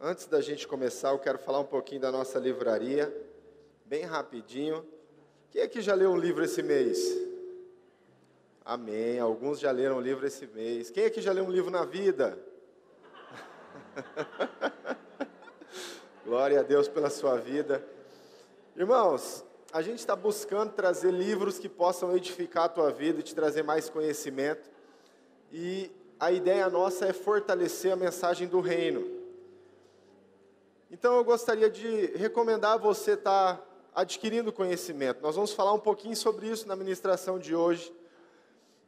Antes da gente começar, eu quero falar um pouquinho da nossa livraria, bem rapidinho. Quem aqui já leu um livro esse mês? Amém, alguns já leram um livro esse mês. Quem aqui já leu um livro na vida? Glória a Deus pela sua vida. Irmãos, a gente está buscando trazer livros que possam edificar a tua vida e te trazer mais conhecimento. E a ideia nossa é fortalecer a mensagem do reino. Então eu gostaria de recomendar você estar adquirindo conhecimento. Nós vamos falar um pouquinho sobre isso na ministração de hoje.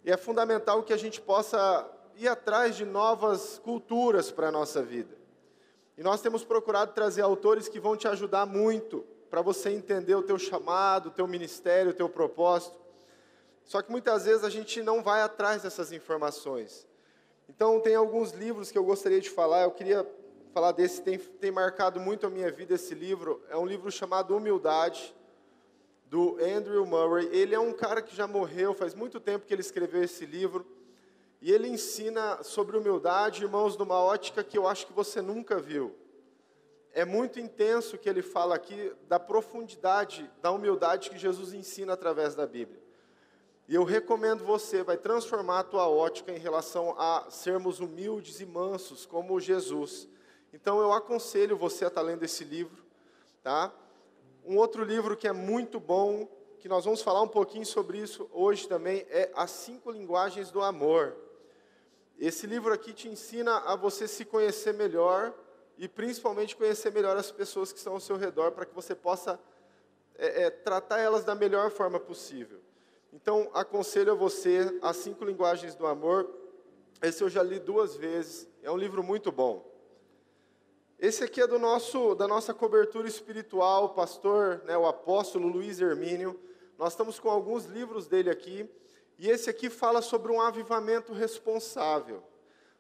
E é fundamental que a gente possa ir atrás de novas culturas para a nossa vida. E nós temos procurado trazer autores que vão te ajudar muito para você entender o teu chamado, o teu ministério, o teu propósito. Só que muitas vezes a gente não vai atrás dessas informações. Então tem alguns livros que eu gostaria de falar, eu queria falar desse, tem marcado muito a minha vida esse livro. É um livro chamado Humildade, do Andrew Murray. Ele é um cara que já morreu, faz muito tempo que ele escreveu esse livro. E ele ensina sobre humildade, irmãos, numa ótica que eu acho que você nunca viu. É muito intenso o que ele fala aqui, da profundidade, da humildade que Jesus ensina através da Bíblia. E eu recomendo você, vai transformar a tua ótica em relação a sermos humildes e mansos, como Jesus. Então eu aconselho você a estar lendo esse livro, tá? Um outro livro que é muito bom, que nós vamos falar um pouquinho sobre isso hoje também, é As 5 Linguagens do Amor. Esse livro aqui te ensina a você se conhecer melhor e principalmente conhecer melhor as pessoas que estão ao seu redor, para que você possa tratar elas da melhor forma possível. Então, aconselho a você As 5 Linguagens do Amor. Esse eu já li 2 vezes, é um livro muito bom. Esse aqui é da nossa cobertura espiritual, o pastor, o apóstolo Luiz Hermínio. Nós estamos com alguns livros dele aqui, e esse aqui fala sobre um avivamento responsável.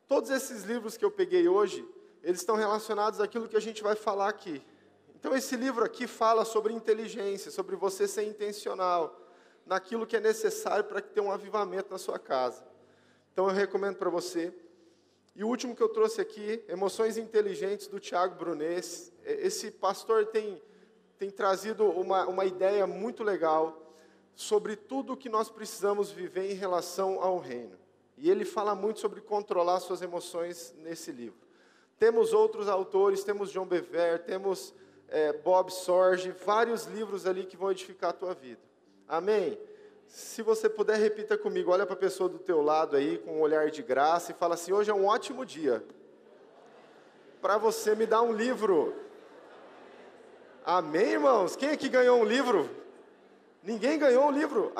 Todos esses livros que eu peguei hoje, eles estão relacionados àquilo que a gente vai falar aqui. Então esse livro aqui fala sobre inteligência, sobre você ser intencional, naquilo que é necessário para ter um avivamento na sua casa. Então eu recomendo para você. E o último que eu trouxe aqui, Emoções Inteligentes, do Tiago Brunet. Esse pastor tem trazido uma ideia muito legal sobre tudo o que nós precisamos viver em relação ao reino. E ele fala muito sobre controlar suas emoções nesse livro. Temos outros autores, temos John Bevere, temos Bob Sorge, vários livros ali que vão edificar a tua vida. Amém? Se você puder, repita comigo, olha para a pessoa do teu lado aí, com um olhar de graça, e fala assim: hoje é um ótimo dia para você me dar um livro. Amém, irmãos? Quem aqui ganhou um livro? Ninguém ganhou um livro?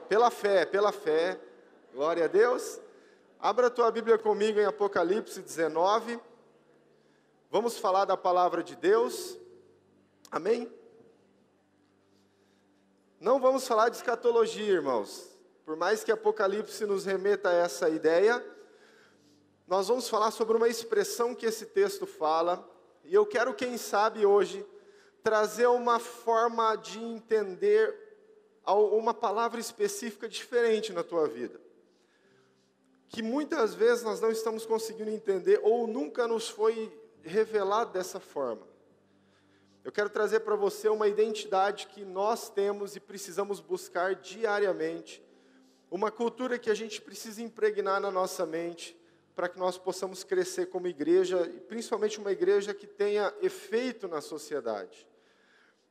Pela fé, glória a Deus. Abra a tua Bíblia comigo em Apocalipse 19, vamos falar da palavra de Deus, amém? Não vamos falar de escatologia, irmãos. Por mais que Apocalipse nos remeta a essa ideia, nós vamos falar sobre uma expressão que esse texto fala. E eu quero, quem sabe, hoje, trazer uma forma de entender uma palavra específica diferente na tua vida. Que muitas vezes nós não estamos conseguindo entender ou nunca nos foi revelado dessa forma. Eu quero trazer para você uma identidade que nós temos e precisamos buscar diariamente. Uma cultura que a gente precisa impregnar na nossa mente para que nós possamos crescer como igreja, e principalmente uma igreja que tenha efeito na sociedade.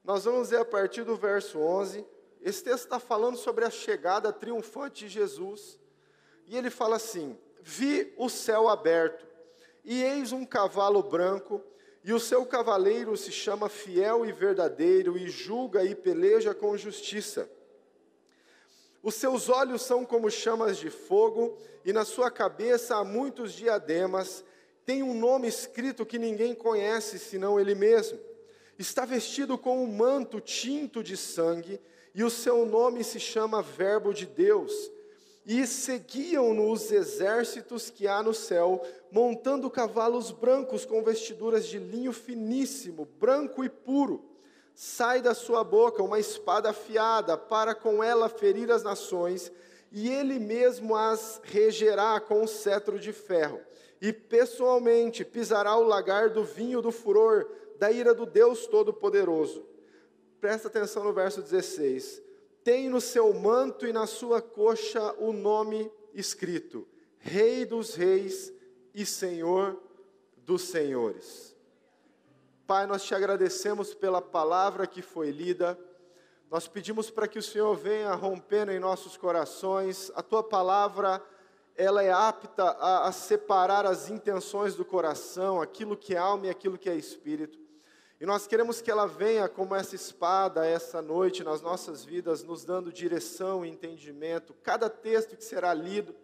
Nós vamos ver a partir do verso 11. Esse texto está falando sobre a chegada triunfante de Jesus. E ele fala assim: vi o céu aberto, e eis um cavalo branco, e o seu cavaleiro se chama Fiel e Verdadeiro, e julga e peleja com justiça. Os seus olhos são como chamas de fogo, e na sua cabeça há muitos diademas. Tem um nome escrito que ninguém conhece, senão ele mesmo. Está vestido com um manto tinto de sangue, e o seu nome se chama Verbo de Deus. E seguiam-no os exércitos que há no céu, montando cavalos brancos com vestiduras de linho finíssimo, branco e puro. Sai da sua boca uma espada afiada, para com ela ferir as nações, e ele mesmo as regerá com um cetro de ferro. e pessoalmente pisará o lagar do vinho do furor, da ira do Deus Todo-Poderoso. Presta atenção no verso 16. Tem no seu manto e na sua coxa o nome escrito: Rei dos Reis e Senhor dos Senhores. Pai, nós te agradecemos pela palavra que foi lida. Nós pedimos para que o Senhor venha rompendo em nossos corações. A tua palavra, ela é apta a separar as intenções do coração, aquilo que é alma e aquilo que é espírito. E nós queremos que ela venha como essa espada, essa noite, nas nossas vidas, nos dando direção e entendimento. Cada texto que será lido,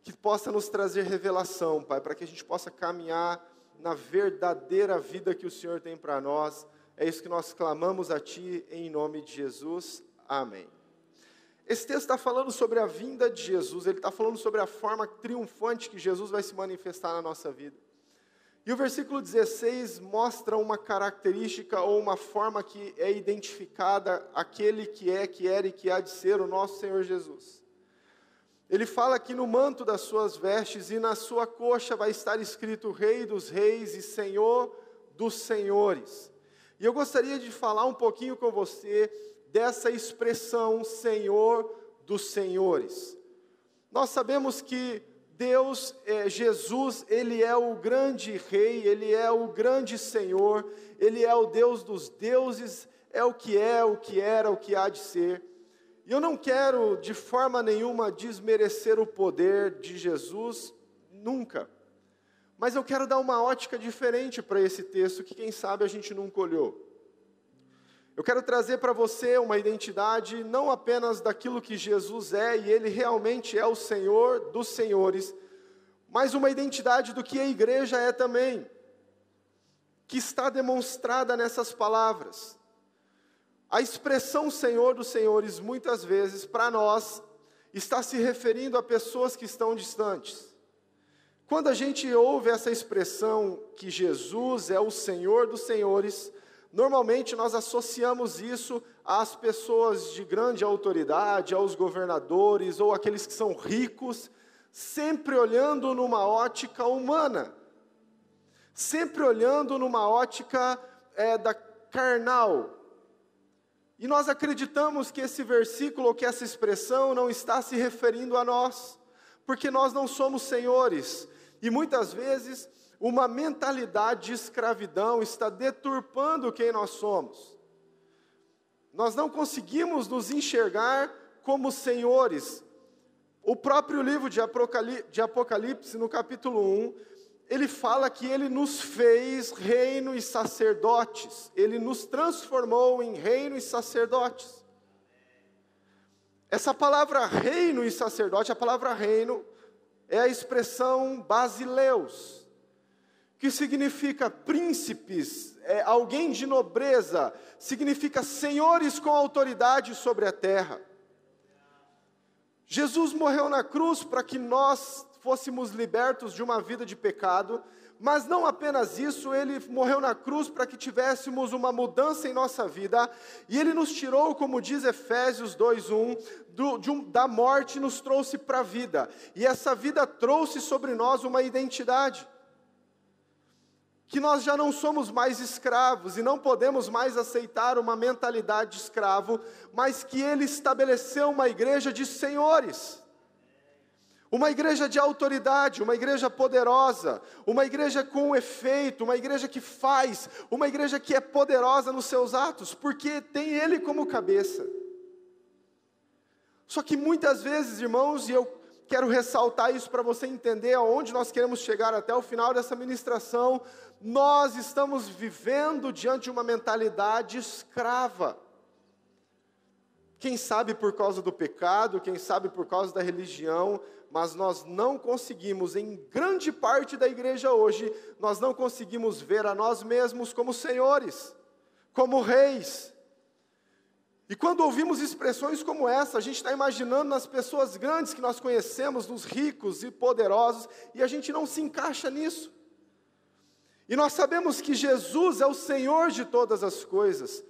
que possa nos trazer revelação, Pai, para que a gente possa caminhar na verdadeira vida que o Senhor tem para nós. É isso que nós clamamos a Ti, em nome de Jesus. Amém. Esse texto está falando sobre a vinda de Jesus, ele está falando sobre a forma triunfante que Jesus vai se manifestar na nossa vida. E o versículo 16 mostra uma característica ou uma forma que é identificada aquele que é, que era e que há de ser o nosso Senhor Jesus. Ele fala que no manto das suas vestes e na sua coxa vai estar escrito Rei dos Reis e Senhor dos Senhores. E eu gostaria de falar um pouquinho com você dessa expressão Senhor dos Senhores. Nós sabemos que Deus, Jesus, Ele é o grande Rei, Ele é o grande Senhor, Ele é o Deus dos deuses, é, o que era, o que há de ser. E eu não quero de forma nenhuma desmerecer o poder de Jesus, nunca. Mas eu quero dar uma ótica diferente para esse texto, que quem sabe a gente nunca olhou. Eu quero trazer para você uma identidade não apenas daquilo que Jesus é, e Ele realmente é o Senhor dos Senhores, mas uma identidade do que a igreja é também, que está demonstrada nessas palavras. A expressão Senhor dos Senhores, muitas vezes, para nós, está se referindo a pessoas que estão distantes. Quando a gente ouve essa expressão que Jesus é o Senhor dos Senhores, normalmente nós associamos isso às pessoas de grande autoridade, aos governadores ou aqueles que são ricos, sempre olhando numa ótica humana, sempre olhando numa ótica da carnal. E nós acreditamos que esse versículo, ou que essa expressão não está se referindo a nós, porque nós não somos senhores, e muitas vezes uma mentalidade de escravidão está deturpando quem nós somos. Nós não conseguimos nos enxergar como senhores. O próprio livro de Apocalipse, no capítulo 1, ele fala que Ele nos fez reino e sacerdotes. Ele nos transformou em reino e sacerdotes. Essa palavra reino e sacerdote, a palavra reino, é a expressão basileus, que significa príncipes, alguém de nobreza, significa senhores com autoridade sobre a terra. Jesus morreu na cruz para que nós fôssemos libertos de uma vida de pecado, mas não apenas isso, Ele morreu na cruz para que tivéssemos uma mudança em nossa vida, e Ele nos tirou, como diz Efésios 2:1, da morte nos trouxe para a vida, e essa vida trouxe sobre nós uma identidade, que nós já não somos mais escravos, e não podemos mais aceitar uma mentalidade de escravo, mas que Ele estabeleceu uma igreja de senhores, uma igreja de autoridade, uma igreja poderosa, uma igreja com efeito, uma igreja que faz, uma igreja que é poderosa nos seus atos, porque tem Ele como cabeça. Só que muitas vezes, irmãos, e eu quero ressaltar isso para você entender aonde nós queremos chegar até o final dessa ministração, nós estamos vivendo diante de uma mentalidade escrava. Quem sabe por causa do pecado, quem sabe por causa da religião, mas nós não conseguimos, em grande parte da igreja hoje, nós não conseguimos ver a nós mesmos como senhores, como reis. E quando ouvimos expressões como essa, a gente está imaginando nas pessoas grandes que nós conhecemos, nos ricos e poderosos, e a gente não se encaixa nisso. E nós sabemos que Jesus é o Senhor de todas as coisas.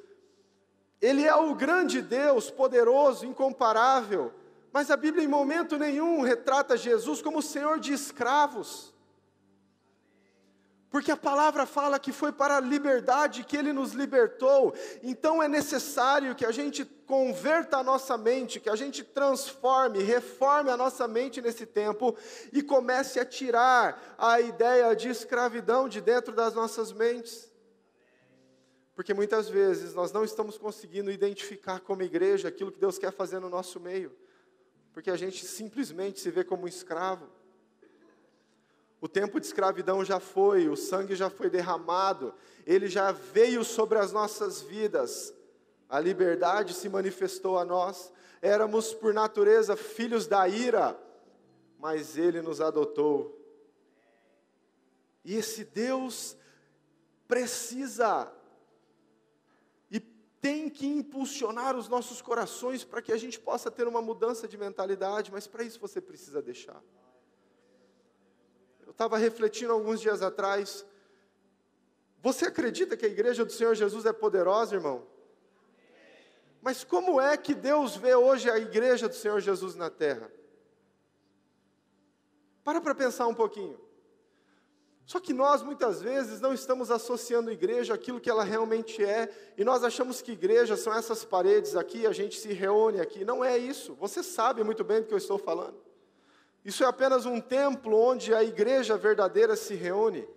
Ele é o grande Deus, poderoso, incomparável, mas a Bíblia em momento nenhum retrata Jesus como Senhor de escravos. Porque a palavra fala que foi para a liberdade que Ele nos libertou. Então é necessário que a gente converta a nossa mente, que a gente transforme, reforme a nossa mente nesse tempo e comece a tirar a ideia de escravidão de dentro das nossas mentes. Porque muitas vezes nós não estamos conseguindo identificar como igreja aquilo que Deus quer fazer no nosso meio. Porque a gente simplesmente se vê como um escravo. O tempo de escravidão já foi, o sangue já foi derramado, ele já veio sobre as nossas vidas. A liberdade se manifestou a nós. Éramos por natureza filhos da ira, mas Ele nos adotou. E esse Deus precisa e tem que impulsionar os nossos corações para que a gente possa ter uma mudança de mentalidade, mas para isso você precisa deixar. Eu estava refletindo alguns dias atrás. Você acredita que a igreja do Senhor Jesus é poderosa, irmão? Mas como é que Deus vê hoje a igreja do Senhor Jesus na terra? Para pensar um pouquinho. Só que nós, muitas vezes, não estamos associando a igreja àquilo que ela realmente é, e nós achamos que igreja são essas paredes aqui, a gente se reúne aqui. Não é isso. Você sabe muito bem do que eu estou falando. Isso é apenas um templo onde a igreja verdadeira se reúne.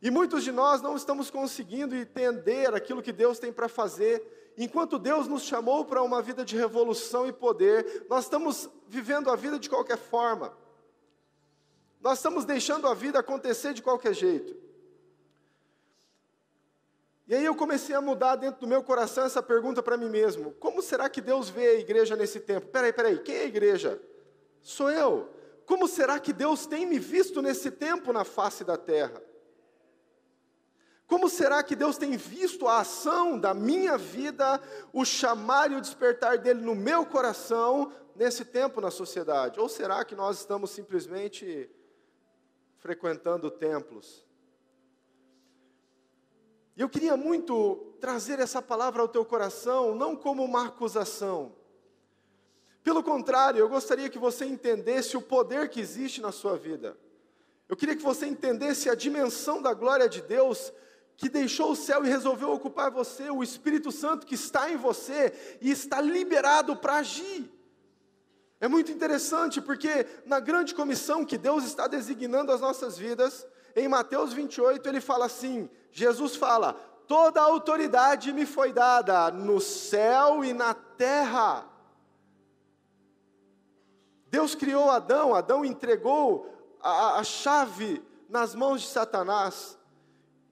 E muitos de nós não estamos conseguindo entender aquilo que Deus tem para fazer. Enquanto Deus nos chamou para uma vida de revolução e poder, nós estamos vivendo a vida de qualquer forma. Nós estamos deixando a vida acontecer de qualquer jeito. E aí eu comecei a mudar dentro do meu coração essa pergunta para mim mesmo. Como será que Deus vê a igreja nesse tempo? Peraí, quem é a igreja? Sou eu. Como será que Deus tem me visto nesse tempo na face da terra? Como será que Deus tem visto a ação da minha vida, o chamar e o despertar dele no meu coração, nesse tempo na sociedade? Ou será que nós estamos simplesmente frequentando templos? E eu queria muito trazer essa palavra ao teu coração, não como uma acusação. Pelo contrário, eu gostaria que você entendesse o poder que existe na sua vida. Eu queria que você entendesse a dimensão da glória de Deus, que deixou o céu e resolveu ocupar você, o Espírito Santo que está em você e está liberado para agir. É muito interessante porque na grande comissão que Deus está designando as nossas vidas, em Mateus 28 ele fala assim, Jesus fala, toda a autoridade me foi dada no céu e na terra. Deus criou Adão, Adão entregou a chave nas mãos de Satanás.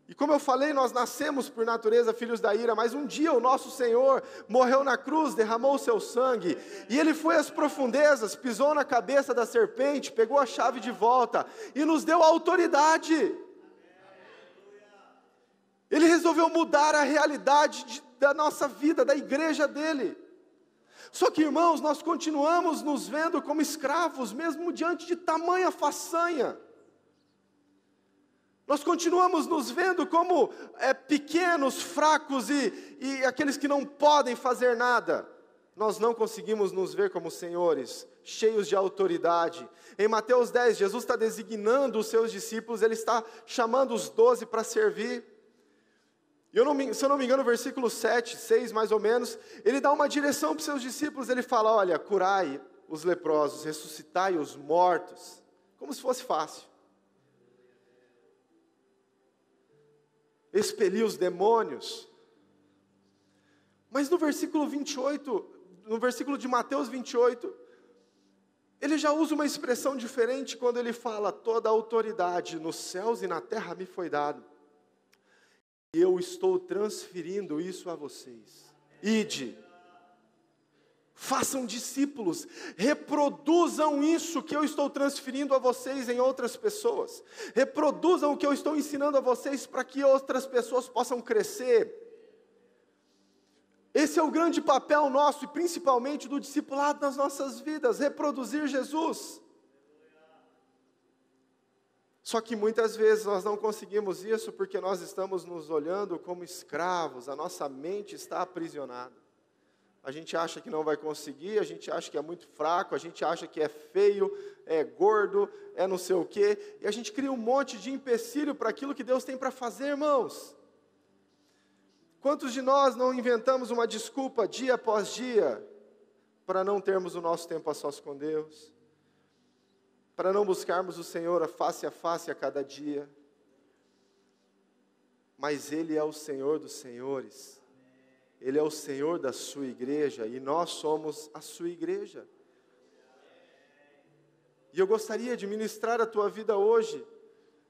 E como eu falei, nós nascemos por natureza filhos da ira, mas um dia o nosso Senhor morreu na cruz, derramou o seu sangue, e Ele foi às profundezas, pisou na cabeça da serpente, pegou a chave de volta, e nos deu autoridade. Ele resolveu mudar a realidade da nossa vida, da igreja dele. Só que, irmãos, nós continuamos nos vendo como escravos, mesmo diante de tamanha façanha. Nós continuamos nos vendo como pequenos, fracos e aqueles que não podem fazer nada. Nós não conseguimos nos ver como senhores, cheios de autoridade. Em Mateus 10, Jesus está designando os seus discípulos, Ele está chamando os 12 para servir. Se eu não me engano, no versículo 7, 6 mais ou menos, Ele dá uma direção para os seus discípulos, Ele fala, olha, curai os leprosos, ressuscitai os mortos, como se fosse fácil. Expelir os demônios. Mas no versículo 28, no versículo de Mateus 28, ele já usa uma expressão diferente quando ele fala, toda a autoridade nos céus e na terra me foi dado. E eu estou transferindo isso a vocês. Ide. Façam discípulos, reproduzam isso que eu estou transferindo a vocês em outras pessoas. Reproduzam o que eu estou ensinando a vocês para que outras pessoas possam crescer. Esse é o grande papel nosso e principalmente do discipulado nas nossas vidas, reproduzir Jesus. Só que muitas vezes nós não conseguimos isso porque nós estamos nos olhando como escravos, a nossa mente está aprisionada. A gente acha que não vai conseguir, a gente acha que é muito fraco, a gente acha que é feio, é gordo, é não sei o quê, e a gente cria um monte de empecilho para aquilo que Deus tem para fazer, irmãos. Quantos de nós não inventamos uma desculpa dia após dia para não termos o nosso tempo a sós com Deus? Para não buscarmos o Senhor face a face a cada dia? Mas Ele é o Senhor dos senhores. Ele é o Senhor da sua igreja e nós somos a sua igreja. E eu gostaria de ministrar a tua vida hoje,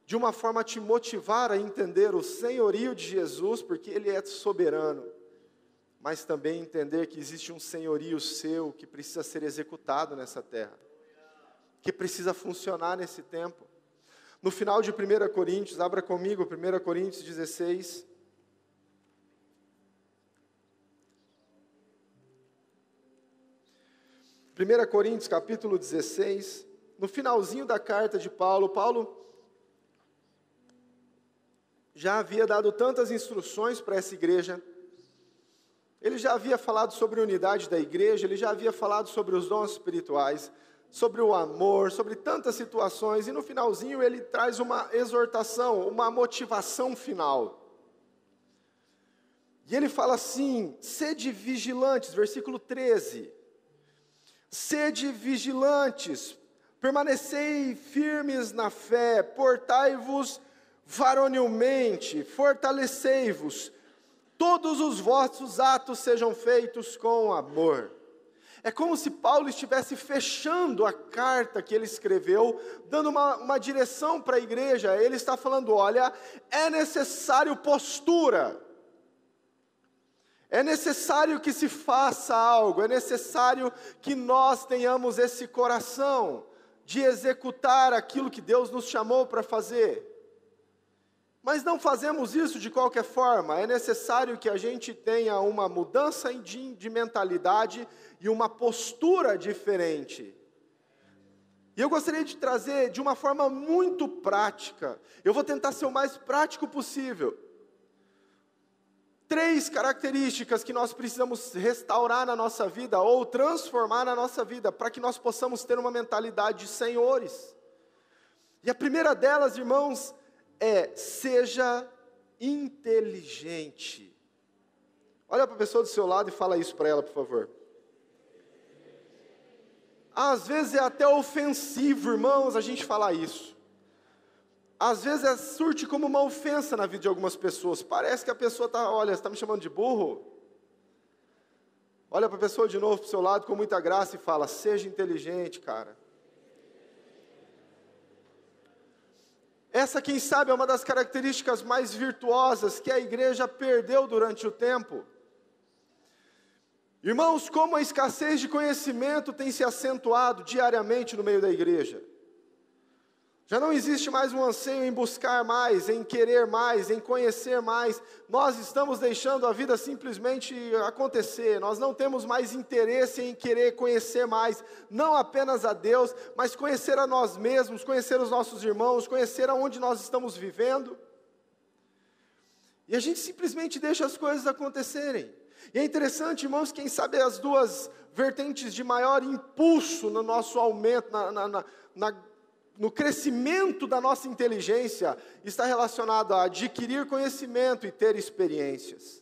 de uma forma a te motivar a entender o senhorio de Jesus, porque Ele é soberano, mas também entender que existe um senhorio seu que precisa ser executado nessa terra, que precisa funcionar nesse tempo. No final de 1 Coríntios, abra comigo 1 Coríntios 16. 1 Coríntios capítulo 16, no finalzinho da carta de Paulo, Paulo já havia dado tantas instruções para essa igreja, ele já havia falado sobre a unidade da igreja, ele já havia falado sobre os dons espirituais, sobre o amor, sobre tantas situações, e no finalzinho ele traz uma exortação, uma motivação final. E ele fala assim: sede vigilantes, versículo 13, sede vigilantes, permanecei firmes na fé, portai-vos varonilmente, fortalecei-vos, todos os vossos atos sejam feitos com amor. É como se Paulo estivesse fechando a carta que ele escreveu, dando uma direção para a igreja. Ele está falando: olha, é necessário postura, é necessário que se faça algo, é necessário que nós tenhamos esse coração de executar aquilo que Deus nos chamou para fazer. Mas não fazemos isso de qualquer forma, é necessário que a gente tenha uma mudança de mentalidade e uma postura diferente. E eu gostaria de trazer de uma forma muito prática, eu vou tentar ser o mais prático possível, 3 características que nós precisamos restaurar na nossa vida, ou transformar na nossa vida, para que nós possamos ter uma mentalidade de senhores. E a primeira delas, irmãos, seja inteligente. Olha para a pessoa do seu lado e fala isso para ela, por favor. Às vezes é até ofensivo, irmãos, a gente falar isso. Às vezes surge como uma ofensa na vida de algumas pessoas. Parece que a pessoa está, olha, você está me chamando de burro? Olha para a pessoa de novo para o seu lado com muita graça e fala: seja inteligente, cara. Essa, quem sabe, é uma das características mais virtuosas que a igreja perdeu durante o tempo. Irmãos, como a escassez de conhecimento tem se acentuado diariamente no meio da igreja. Já não existe mais um anseio em buscar mais, em querer mais, em conhecer mais. Nós estamos deixando a vida simplesmente acontecer. Nós não temos mais interesse em querer conhecer mais, não apenas a Deus, mas conhecer a nós mesmos, conhecer os nossos irmãos, conhecer aonde nós estamos vivendo. E a gente simplesmente deixa as coisas acontecerem. E é interessante, irmãos, quem sabe as duas vertentes de maior impulso no nosso aumento, no crescimento da nossa inteligência, está relacionado a adquirir conhecimento e ter experiências.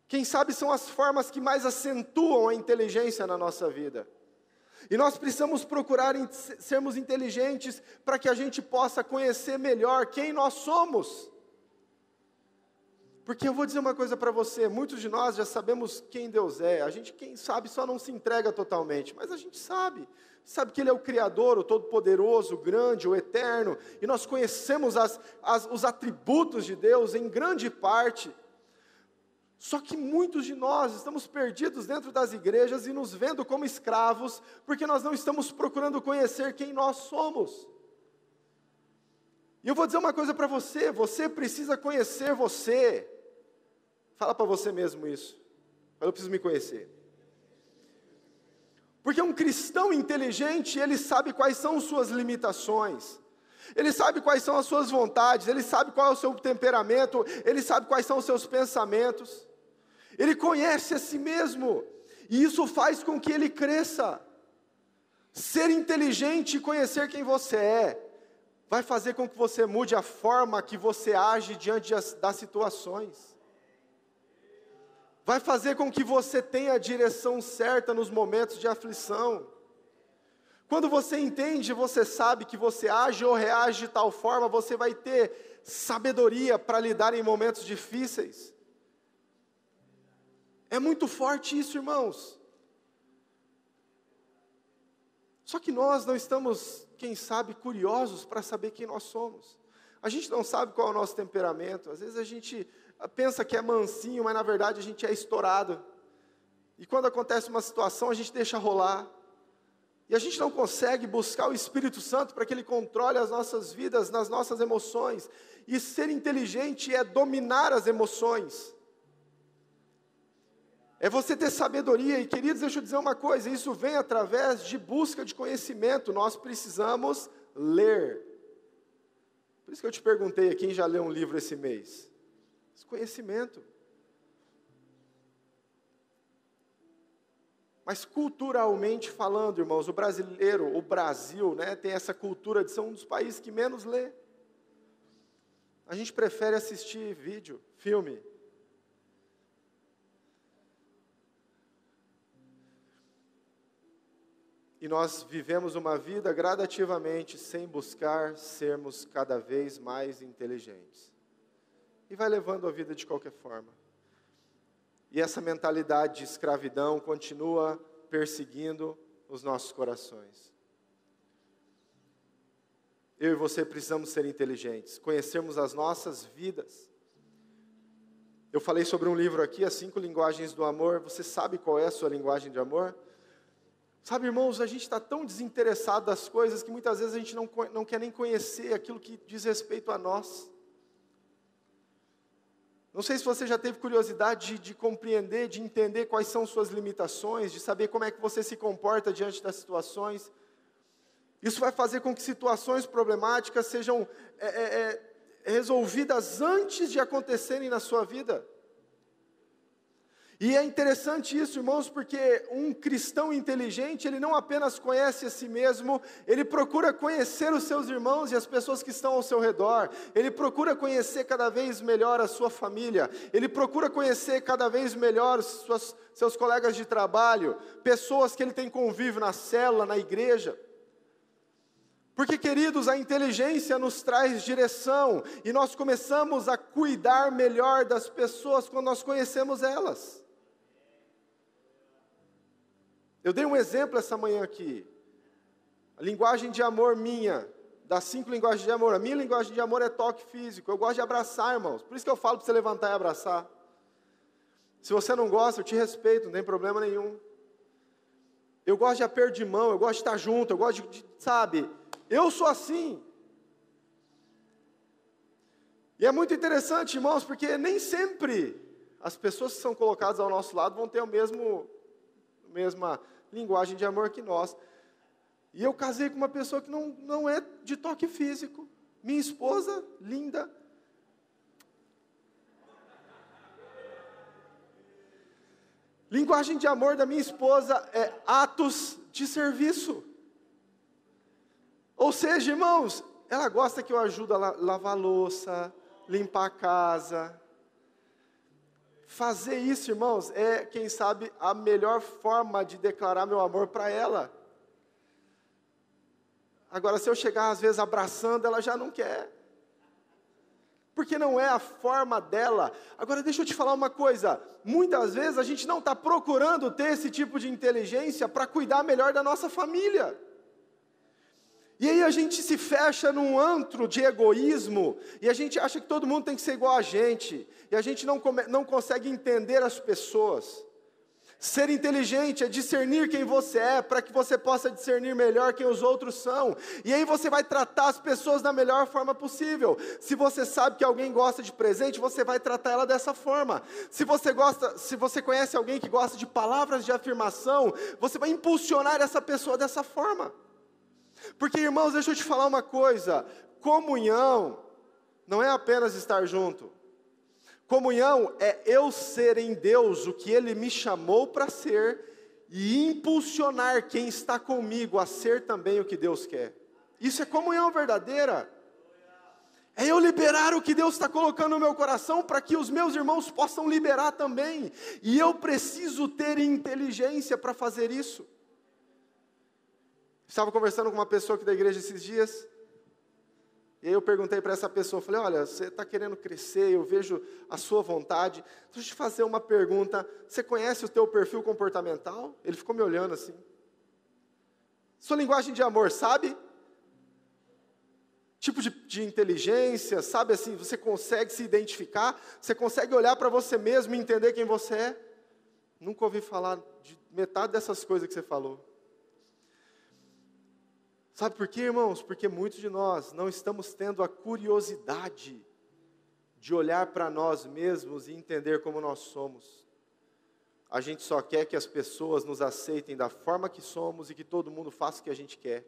Quem sabe são as formas que mais acentuam a inteligência na nossa vida. E nós precisamos procurar sermos inteligentes para que a gente possa conhecer melhor quem nós somos. Porque eu vou dizer uma coisa para você, muitos de nós já sabemos quem Deus é. A gente, quem sabe, só não se entrega totalmente, mas a gente sabe que Ele é o Criador, o Todo-Poderoso, o Grande, o Eterno, e nós conhecemos os atributos de Deus em grande parte. Só que muitos de nós estamos perdidos dentro das igrejas e nos vendo como escravos, porque nós não estamos procurando conhecer quem nós somos. E eu vou dizer uma coisa para você, você precisa conhecer você. Fala para você mesmo isso. Eu preciso me conhecer. Porque um cristão inteligente, ele sabe quais são suas limitações. Ele sabe quais são as suas vontades, ele sabe qual é o seu temperamento, ele sabe quais são os seus pensamentos. Ele conhece a si mesmo, e isso faz com que ele cresça. Ser inteligente e conhecer quem você é, vai fazer com que você mude a forma que você age diante das situações. Vai fazer com que você tenha a direção certa nos momentos de aflição. Quando você entende, você sabe que você age ou reage de tal forma, você vai ter sabedoria para lidar em momentos difíceis. É muito forte isso, irmãos. Só que nós não estamos, quem sabe, curiosos para saber quem nós somos. A gente não sabe qual é o nosso temperamento. Às vezes a gente pensa que é mansinho, mas na verdade a gente é estourado. E quando acontece uma situação, a gente deixa rolar. E a gente não consegue buscar o Espírito Santo para que Ele controle as nossas vidas, nas nossas emoções. E ser inteligente é dominar as emoções. É você ter sabedoria. E queridos, deixa eu dizer uma coisa, isso vem através de busca de conhecimento. Nós precisamos ler. Por isso que eu te perguntei, quem já leu um livro esse mês? Esse conhecimento. Mas culturalmente falando, irmãos, o Brasil, né, tem essa cultura de ser um dos países que menos lê. A gente prefere assistir vídeo, filme. E nós vivemos uma vida gradativamente sem buscar sermos cada vez mais inteligentes. E vai levando a vida de qualquer forma. E essa mentalidade de escravidão continua perseguindo os nossos corações. Eu e você precisamos ser inteligentes, conhecermos as nossas vidas. Eu falei sobre um livro aqui, As 5 Linguagens do Amor. Você sabe qual é a sua linguagem de amor? Sabe, irmãos, a gente está tão desinteressado das coisas que muitas vezes a gente não quer nem conhecer aquilo que diz respeito a nós. Não sei se você já teve curiosidade de compreender, de entender quais são suas limitações, de saber como é que você se comporta diante das situações. Isso vai fazer com que situações problemáticas sejam resolvidas antes de acontecerem na sua vida. E é interessante isso, irmãos, porque um cristão inteligente, ele não apenas conhece a si mesmo, ele procura conhecer os seus irmãos e as pessoas que estão ao seu redor, ele procura conhecer cada vez melhor a sua família, ele procura conhecer cada vez melhor seus colegas de trabalho, pessoas que ele tem convívio na célula, na igreja. Porque, queridos, a inteligência nos traz direção, e nós começamos a cuidar melhor das pessoas quando nós conhecemos elas. Eu dei um exemplo essa manhã aqui. A linguagem de amor minha, das 5 linguagens de amor, a minha linguagem de amor é toque físico. Eu gosto de abraçar, irmãos. Por isso que eu falo para você levantar e abraçar. Se você não gosta, eu te respeito, não tem problema nenhum. Eu gosto de aperto de mão, eu gosto de estar junto, eu gosto sabe? Eu sou assim. E é muito interessante, irmãos, porque nem sempre as pessoas que são colocadas ao nosso lado vão ter a mesma linguagem de amor que nós. E eu casei com uma pessoa que não é de toque físico. Minha esposa, linda. Linguagem de amor da minha esposa é atos de serviço. Ou seja, irmãos, ela gosta que eu ajude a lavar a louça, limpar a casa. Fazer isso, irmãos, é, quem sabe, a melhor forma de declarar meu amor para ela. Agora, se eu chegar, às vezes, abraçando, ela já não quer. Porque não é a forma dela. Agora, deixa eu te falar uma coisa. Muitas vezes, a gente não está procurando ter esse tipo de inteligência para cuidar melhor da nossa família. E aí a gente se fecha num antro de egoísmo, e a gente acha que todo mundo tem que ser igual a gente, e a gente não consegue entender as pessoas. Ser inteligente é discernir quem você é, para que você possa discernir melhor quem os outros são. E aí você vai tratar as pessoas da melhor forma possível. Se você sabe que alguém gosta de presente, você vai tratar ela dessa forma. Se você conhece alguém que gosta de palavras de afirmação, você vai impulsionar essa pessoa dessa forma. Porque, irmãos, deixa eu te falar uma coisa, comunhão não é apenas estar junto. Comunhão é eu ser em Deus o que Ele me chamou para ser, e impulsionar quem está comigo a ser também o que Deus quer. Isso é comunhão verdadeira. É eu liberar o que Deus está colocando no meu coração para que os meus irmãos possam liberar também. E eu preciso ter inteligência para fazer isso. Estava conversando com uma pessoa aqui da igreja esses dias. E aí eu perguntei para essa pessoa, falei, olha, você está querendo crescer, eu vejo a sua vontade. Deixa eu te fazer uma pergunta, você conhece o teu perfil comportamental? Ele ficou me olhando assim. Sua linguagem de amor, sabe? Tipo de inteligência, sabe assim, você consegue se identificar, você consegue olhar para você mesmo e entender quem você é? Nunca ouvi falar de metade dessas coisas que você falou. Sabe por quê, irmãos? Porque muitos de nós não estamos tendo a curiosidade de olhar para nós mesmos e entender como nós somos. A gente só quer que as pessoas nos aceitem da forma que somos e que todo mundo faça o que a gente quer.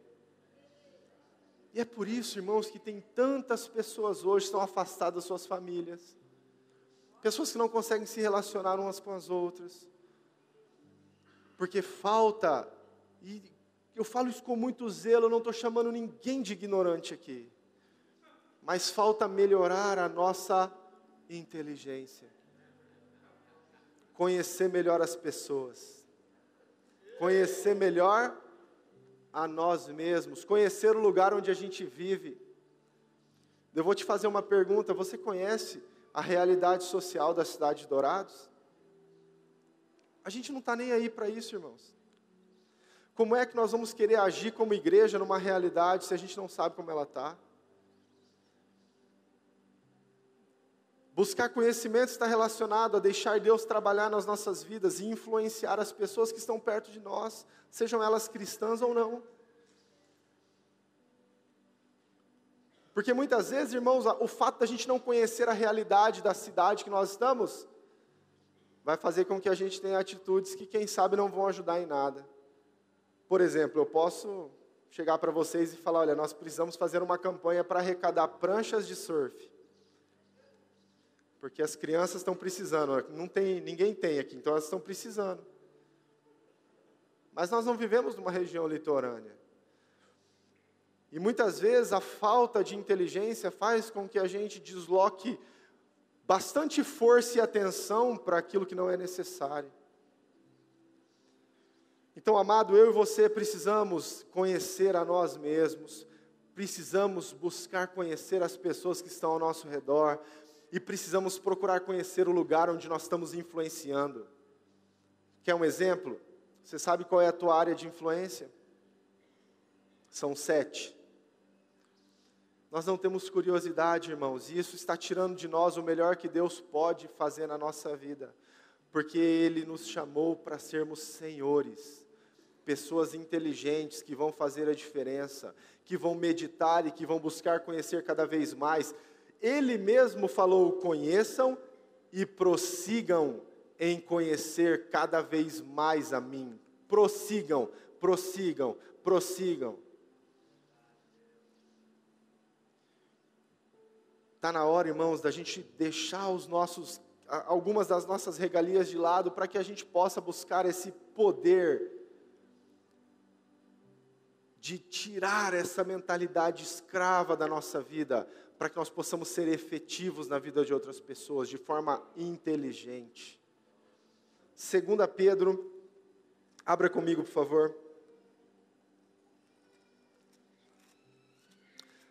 E é por isso, irmãos, que tem tantas pessoas hoje que estão afastadas das suas famílias. Pessoas que não conseguem se relacionar umas com as outras. Porque falta, e eu falo isso com muito zelo, eu não estou chamando ninguém de ignorante aqui. Mas falta melhorar a nossa inteligência. Conhecer melhor as pessoas. Conhecer melhor a nós mesmos, conhecer o lugar onde a gente vive. Eu vou te fazer uma pergunta, você conhece a realidade social da cidade de Dourados? A gente não está nem aí para isso, irmãos. Como é que nós vamos querer agir como igreja numa realidade se a gente não sabe como ela está? Buscar conhecimento está relacionado a deixar Deus trabalhar nas nossas vidas e influenciar as pessoas que estão perto de nós, sejam elas cristãs ou não. Porque muitas vezes, irmãos, o fato da gente não conhecer a realidade da cidade que nós estamos, vai fazer com que a gente tenha atitudes que, quem sabe, não vão ajudar em nada. Por exemplo, eu posso chegar para vocês e falar, olha, nós precisamos fazer uma campanha para arrecadar pranchas de surf. Porque as crianças estão precisando, ninguém tem aqui, então elas estão precisando. Mas nós não vivemos numa região litorânea. E muitas vezes a falta de inteligência faz com que a gente desloque bastante força e atenção para aquilo que não é necessário. Então, amado, eu e você precisamos conhecer a nós mesmos, precisamos buscar conhecer as pessoas que estão ao nosso redor, e precisamos procurar conhecer o lugar onde nós estamos influenciando. Quer um exemplo? Você sabe qual é a tua área de influência? São 7. Nós não temos curiosidade, irmãos, e isso está tirando de nós o melhor que Deus pode fazer na nossa vida, porque Ele nos chamou para sermos senhores, pessoas inteligentes que vão fazer a diferença, que vão meditar e que vão buscar conhecer cada vez mais. Ele mesmo falou, conheçam e prossigam em conhecer cada vez mais a mim. Prossigam, prossigam, prossigam. Está na hora, irmãos, da gente deixar algumas das nossas regalias de lado para que a gente possa buscar esse poder de tirar essa mentalidade escrava da nossa vida, para que nós possamos ser efetivos na vida de outras pessoas, de forma inteligente. 2 Pedro, abra comigo, por favor.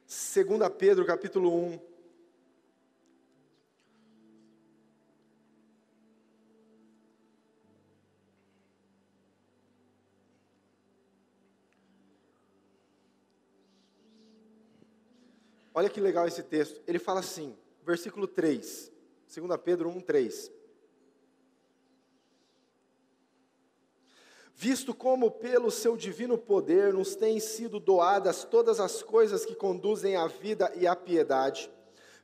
2 Pedro, capítulo 1. Olha que legal esse texto. Ele fala assim, versículo 3, 2 Pedro 1, 3. Visto como pelo seu divino poder nos têm sido doadas todas as coisas que conduzem à vida e à piedade,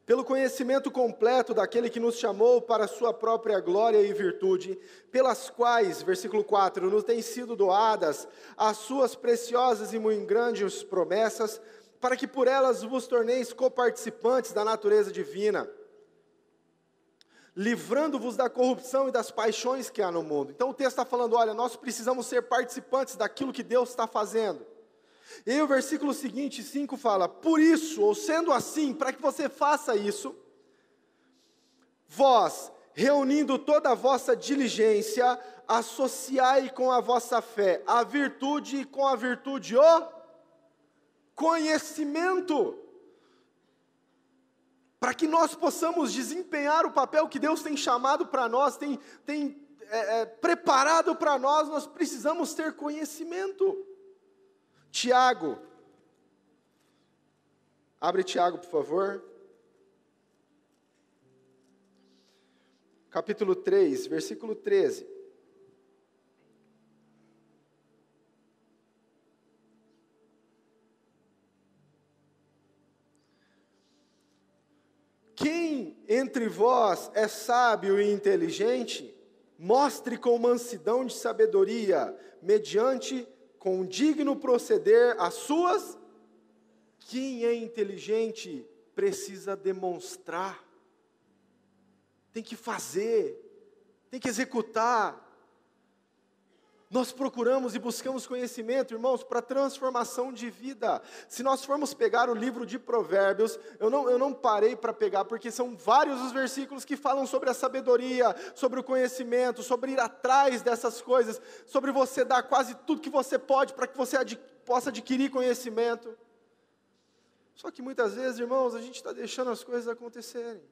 pelo conhecimento completo daquele que nos chamou para a sua própria glória e virtude, pelas quais, versículo 4, nos têm sido doadas as suas preciosas e muito grandes promessas, para que por elas vos torneis coparticipantes da natureza divina, livrando-vos da corrupção e das paixões que há no mundo. Então o texto está falando, olha, nós precisamos ser participantes daquilo que Deus está fazendo. E aí o versículo seguinte, 5, fala, por isso, ou sendo assim, para que você faça isso, vós, reunindo toda a vossa diligência, associai com a vossa fé a virtude e com a virtude o conhecimento, para que nós possamos desempenhar o papel que Deus tem chamado para nós, tem preparado para nós, nós precisamos ter conhecimento. Tiago, abre Tiago, por favor. Capítulo 3, versículo 13. Quem entre vós é sábio e inteligente, mostre com mansidão de sabedoria, mediante com digno proceder as suas. Quem é inteligente precisa demonstrar, tem que fazer, tem que executar. Nós procuramos e buscamos conhecimento, irmãos, para transformação de vida. Se nós formos pegar o livro de Provérbios, eu não parei para pegar, porque são vários os versículos que falam sobre a sabedoria, sobre o conhecimento, sobre ir atrás dessas coisas, sobre você dar quase tudo que você pode para que você possa adquirir conhecimento. Só que muitas vezes, irmãos, a gente está deixando as coisas acontecerem.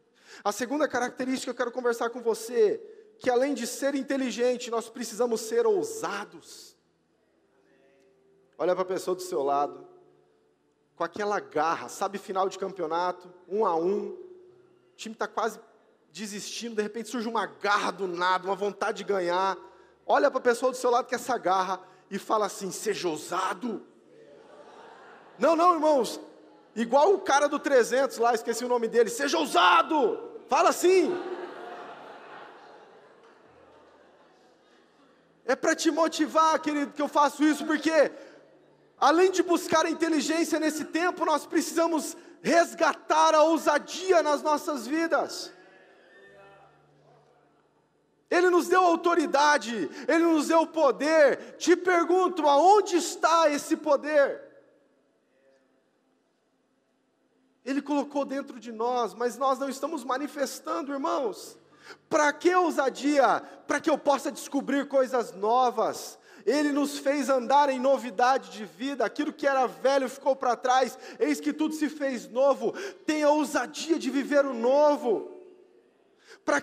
A segunda característica que eu quero conversar com você, que além de ser inteligente, nós precisamos ser ousados. Olha para a pessoa do seu lado, com aquela garra, sabe, final de campeonato, 1-1, o time está quase desistindo, de repente surge uma garra do nada, uma vontade de ganhar. Olha para a pessoa do seu lado com essa garra e fala assim, seja ousado. Não, irmãos, igual o cara do 300 lá, esqueci o nome dele, seja ousado, fala assim. É para te motivar, querido, que eu faço isso, porque além de buscar a inteligência nesse tempo, nós precisamos resgatar a ousadia nas nossas vidas. Ele nos deu autoridade, Ele nos deu poder. Te pergunto, aonde está esse poder? Ele colocou dentro de nós, mas nós não estamos manifestando, irmãos. Para que ousadia? Para que eu possa descobrir coisas novas. Ele nos fez andar em novidade de vida, aquilo que era velho ficou para trás, eis que tudo se fez novo. Tenha ousadia de viver o novo. Para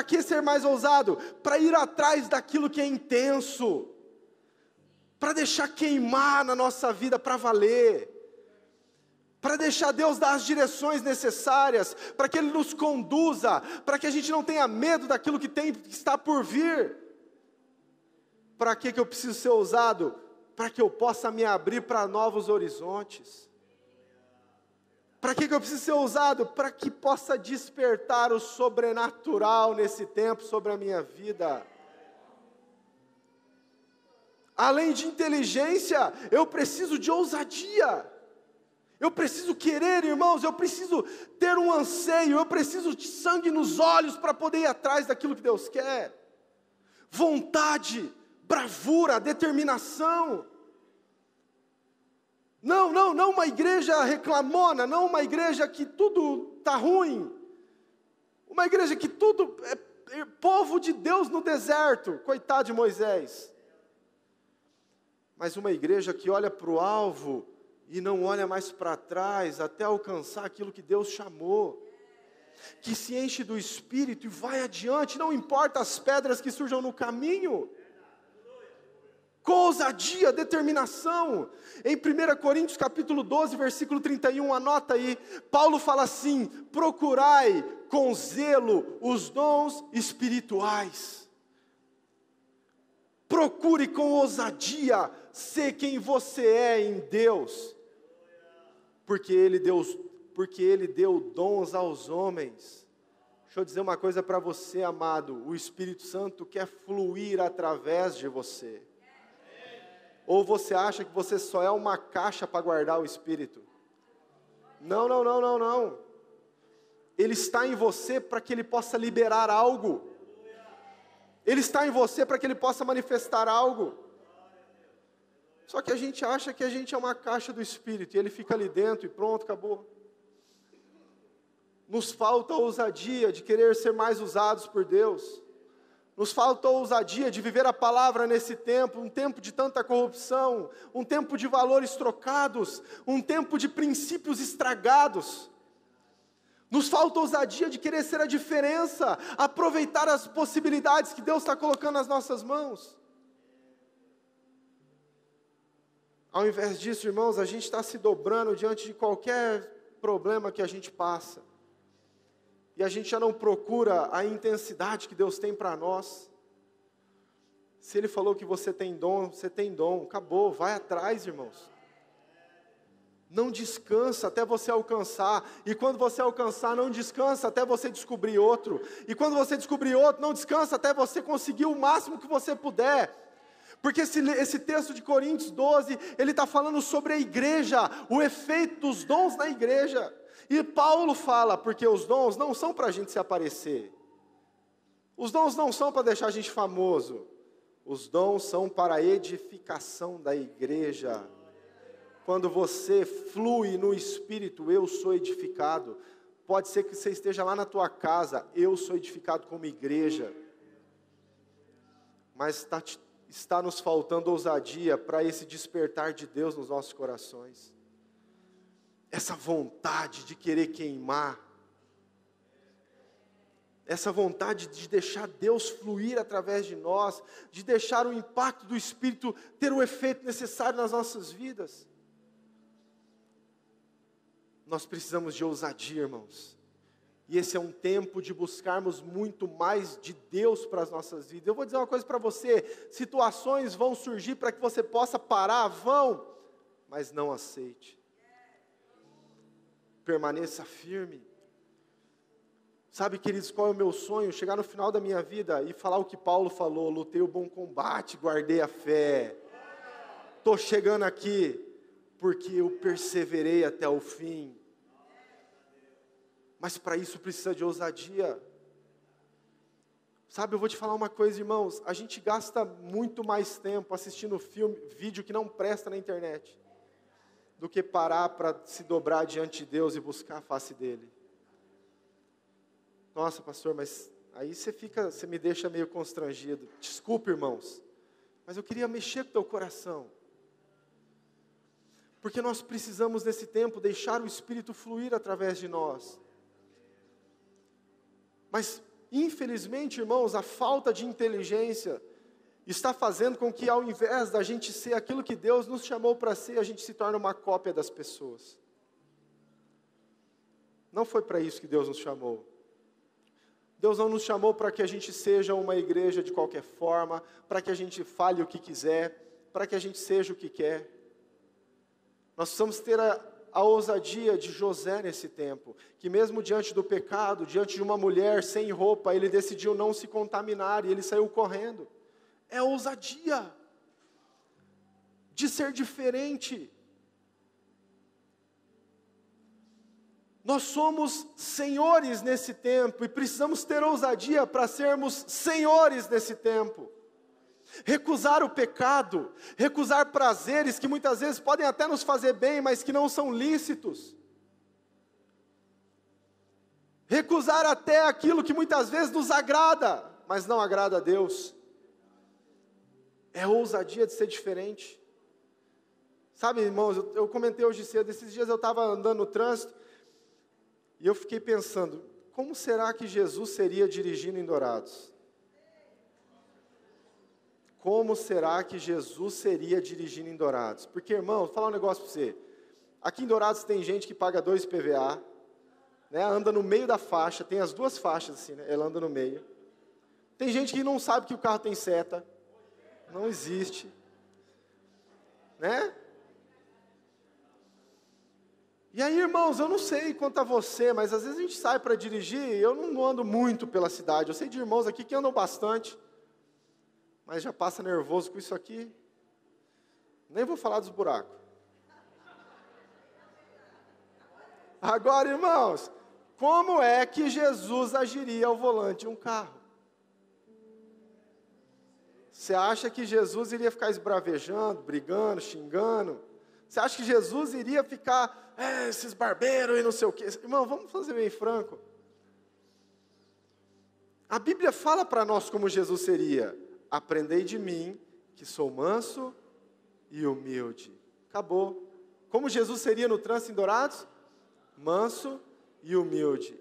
que ser mais ousado? Para ir atrás daquilo que é intenso, para deixar queimar na nossa vida para valer, para deixar Deus dar as direções necessárias, para que Ele nos conduza, para que a gente não tenha medo daquilo que está por vir. Para que eu preciso ser ousado? Para que eu possa me abrir para novos horizontes. Para que eu preciso ser ousado? Para que possa despertar o sobrenatural nesse tempo sobre a minha vida. Além de inteligência, eu preciso de ousadia. Eu preciso querer, irmãos, eu preciso ter um anseio, eu preciso de sangue nos olhos para poder ir atrás daquilo que Deus quer. Vontade, bravura, determinação. Não uma igreja reclamona, não uma igreja que tudo está ruim. Uma igreja que tudo é povo de Deus no deserto, coitado de Moisés. Mas uma igreja que olha para o alvo e não olha mais para trás, até alcançar aquilo que Deus chamou, que se enche do Espírito e vai adiante, não importa as pedras que surjam no caminho, com ousadia, determinação. Em 1 Coríntios capítulo 12, versículo 31, anota aí, Paulo fala assim, procurai com zelo os dons espirituais, procure com ousadia ser quem você é em Deus, porque Ele deu dons aos homens. Deixa eu dizer uma coisa para você, amado, o Espírito Santo quer fluir através de você. Ou você acha que você só é uma caixa para guardar o Espírito? Não. Ele está em você para que Ele possa liberar algo. Ele está em você para que Ele possa manifestar algo. Só que a gente acha que a gente é uma caixa do Espírito, e Ele fica ali dentro e pronto, acabou. Nos falta a ousadia de querer ser mais usados por Deus. Nos falta a ousadia de viver a palavra nesse tempo, um tempo de tanta corrupção, um tempo de valores trocados, um tempo de princípios estragados. Nos falta ousadia de querer ser a diferença, aproveitar as possibilidades que Deus está colocando nas nossas mãos. Ao invés disso, irmãos, a gente está se dobrando diante de qualquer problema que a gente passa. E a gente já não procura a intensidade que Deus tem para nós. Se Ele falou que você tem dom, acabou, vai atrás, irmãos. Não descansa até você alcançar, e quando você alcançar, não descansa até você descobrir outro, e quando você descobrir outro, não descansa até você conseguir o máximo que você puder. Porque esse texto de Coríntios 12, ele está falando sobre a igreja, o efeito dos dons na igreja. E Paulo fala, porque os dons não são para a gente se aparecer. Os dons não são para deixar a gente famoso. Os dons são para a edificação da igreja. Quando você flui no Espírito, eu sou edificado. Pode ser que você esteja lá na tua casa, eu sou edificado como igreja. Mas está nos faltando ousadia para esse despertar de Deus nos nossos corações. Essa vontade de querer queimar, essa vontade de deixar Deus fluir através de nós, de deixar o impacto do Espírito ter o efeito necessário nas nossas vidas. Nós precisamos de ousadia, irmãos. E esse é um tempo de buscarmos muito mais de Deus para as nossas vidas. Eu vou dizer uma coisa para você, situações vão surgir para que você possa parar, mas não aceite. Permaneça firme. Sabe, queridos, qual é o meu sonho? Chegar no final da minha vida e falar o que Paulo falou: lutei o bom combate, guardei a fé. Estou chegando aqui porque eu perseverei até o fim. Mas para isso precisa de ousadia. Sabe, eu vou te falar uma coisa, irmãos, a gente gasta muito mais tempo assistindo vídeo que não presta na internet, do que parar para se dobrar diante de Deus e buscar a face dEle. Nossa, pastor, mas aí você me deixa meio constrangido. Desculpe, irmãos, mas eu queria mexer com o teu coração. Porque nós precisamos nesse tempo deixar o Espírito fluir através de nós. Mas, infelizmente, irmãos, a falta de inteligência está fazendo com que, ao invés da gente ser aquilo que Deus nos chamou para ser, a gente se torne uma cópia das pessoas. Não foi para isso que Deus nos chamou. Deus não nos chamou para que a gente seja uma igreja de qualquer forma, para que a gente fale o que quiser, para que a gente seja o que quer. Nós precisamos ter a ousadia de José nesse tempo, que mesmo diante do pecado, diante de uma mulher sem roupa, ele decidiu não se contaminar e ele saiu correndo. É ousadia de ser diferente. Nós somos senhores nesse tempo e precisamos ter ousadia para sermos senhores nesse tempo. Recusar o pecado, recusar prazeres que muitas vezes podem até nos fazer bem, mas que não são lícitos. Recusar até aquilo que muitas vezes nos agrada, mas não agrada a Deus. É ousadia de ser diferente. Sabe, irmãos, eu comentei hoje cedo, esses dias eu estava andando no trânsito, e eu fiquei pensando, como será que Jesus seria dirigindo em Dourados? Como será que Jesus seria dirigindo em Dourados? Porque, irmão, vou falar um negócio para você. Aqui em Dourados tem gente que paga 2 IPVA, né, anda no meio da faixa, tem as duas faixas assim, né, ela anda no meio. Tem gente que não sabe que o carro tem seta. Não existe. Né? E aí, irmãos, eu não sei quanto a você, mas às vezes a gente sai para dirigir, eu não ando muito pela cidade. Eu sei de irmãos aqui que andam bastante, mas já passa nervoso com isso aqui. Nem vou falar dos buracos. Agora, irmãos, como é que Jesus agiria ao volante de um carro? Você acha que Jesus iria ficar esbravejando, brigando, xingando? Você acha que Jesus iria ficar, esses barbeiros e não sei o quê? Irmão, vamos fazer bem franco. A Bíblia fala para nós como Jesus seria. Aprendei de mim, que sou manso e humilde. Acabou. Como Jesus seria no trânsito em Dourados? Manso e humilde.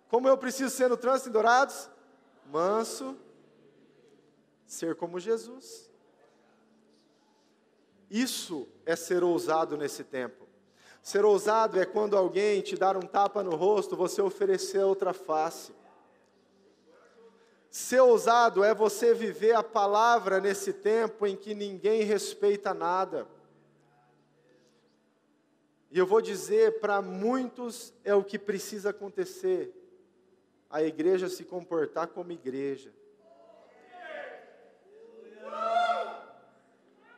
Como eu preciso ser no trânsito em Dourados? Manso. Ser como Jesus. Isso é ser ousado nesse tempo. Ser ousado é quando alguém te dar um tapa no rosto, você oferecer outra face. Ser ousado é você viver a palavra nesse tempo em que ninguém respeita nada. E eu vou dizer, para muitos é o que precisa acontecer. A igreja se comportar como igreja.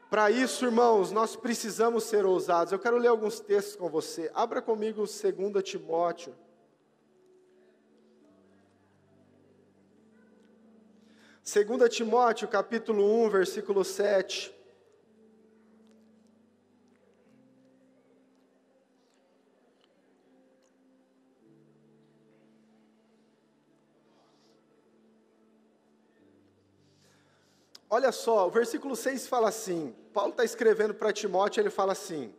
Para isso, irmãos, nós precisamos ser ousados. Eu quero ler alguns textos com você. Abra comigo 2 Timóteo. 2 Timóteo, capítulo 1, versículo 7. Olha só, o versículo 6 fala assim, Paulo está escrevendo para Timóteo, ele fala assim: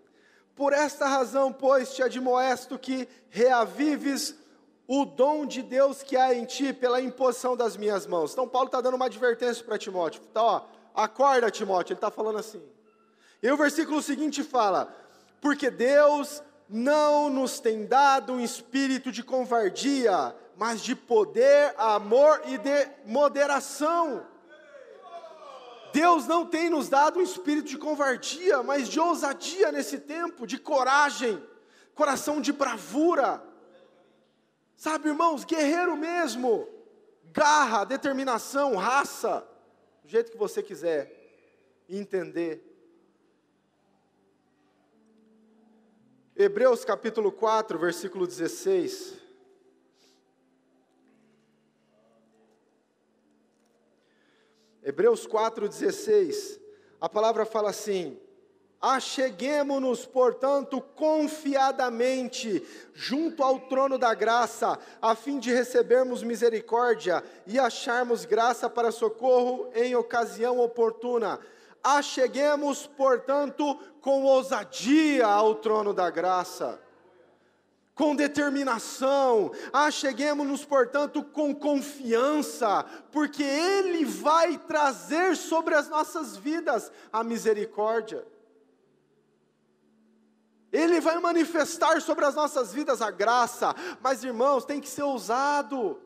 por esta razão, pois, te admoesto que reavives o dom de Deus que há em ti pela imposição das minhas mãos. Então Paulo está dando uma advertência para Timóteo. Então, acorda, Timóteo, ele está falando assim. E o versículo seguinte fala: porque Deus não nos tem dado um espírito de covardia, mas de poder, amor e de moderação. Deus não tem nos dado um espírito de covardia, mas de ousadia nesse tempo, de coragem, coração de bravura. Sabe, irmãos, guerreiro mesmo, garra, determinação, raça, do jeito que você quiser entender. Hebreus capítulo 4, versículo 16. Hebreus 4,16, a palavra fala assim: acheguemo-nos, portanto, confiadamente, junto ao trono da graça, a fim de recebermos misericórdia e acharmos graça para socorro em ocasião oportuna. Acheguemos, portanto, com ousadia ao trono da graça. Com determinação, acheguemo-nos, portanto, com confiança, porque Ele vai trazer sobre as nossas vidas a misericórdia. Ele vai manifestar sobre as nossas vidas a graça, mas irmãos, tem que ser ousado,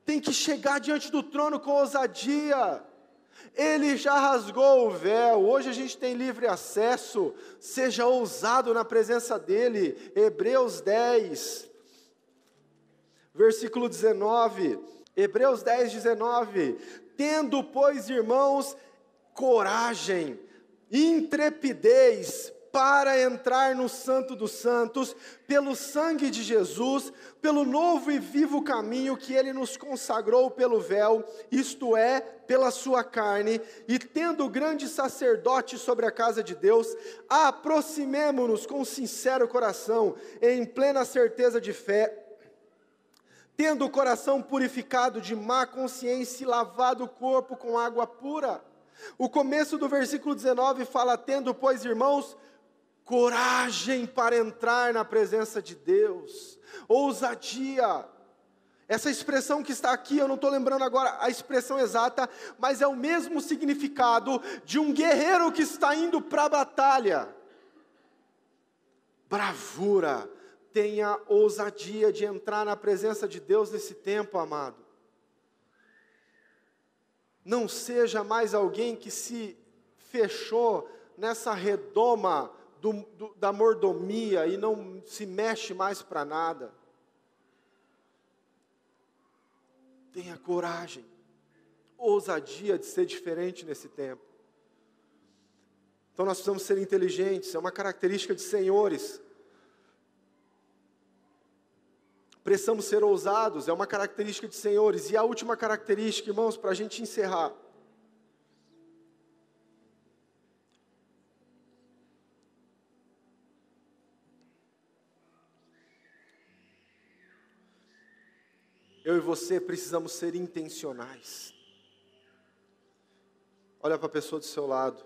tem que chegar diante do trono com ousadia. Ele já rasgou o véu, hoje a gente tem livre acesso, seja ousado na presença dEle. Hebreus 10, versículo 19, Hebreus 10, 19, tendo, pois, irmãos, coragem, intrepidez, para entrar no Santo dos Santos, pelo sangue de Jesus, pelo novo e vivo caminho que Ele nos consagrou pelo véu, isto é, pela sua carne, e tendo grande sacerdote sobre a casa de Deus, aproximemo-nos com sincero coração, em plena certeza de fé, tendo o coração purificado de má consciência e lavado o corpo com água pura. O começo do versículo 19 fala: tendo, pois, irmãos, coragem para entrar na presença de Deus, ousadia. Essa expressão que está aqui, eu não estou lembrando agora a expressão exata, mas é o mesmo significado de um guerreiro que está indo para a batalha. Bravura, tenha ousadia de entrar na presença de Deus nesse tempo, amado. Não seja mais alguém que se fechou nessa redoma da mordomia e não se mexe mais para nada. Tenha coragem, ousadia de ser diferente nesse tempo. Então nós precisamos ser inteligentes, é uma característica de senhores. Precisamos ser ousados, é uma característica de senhores. E a última característica, irmãos, para a gente encerrar. Eu e você precisamos ser intencionais. Olha para a pessoa do seu lado.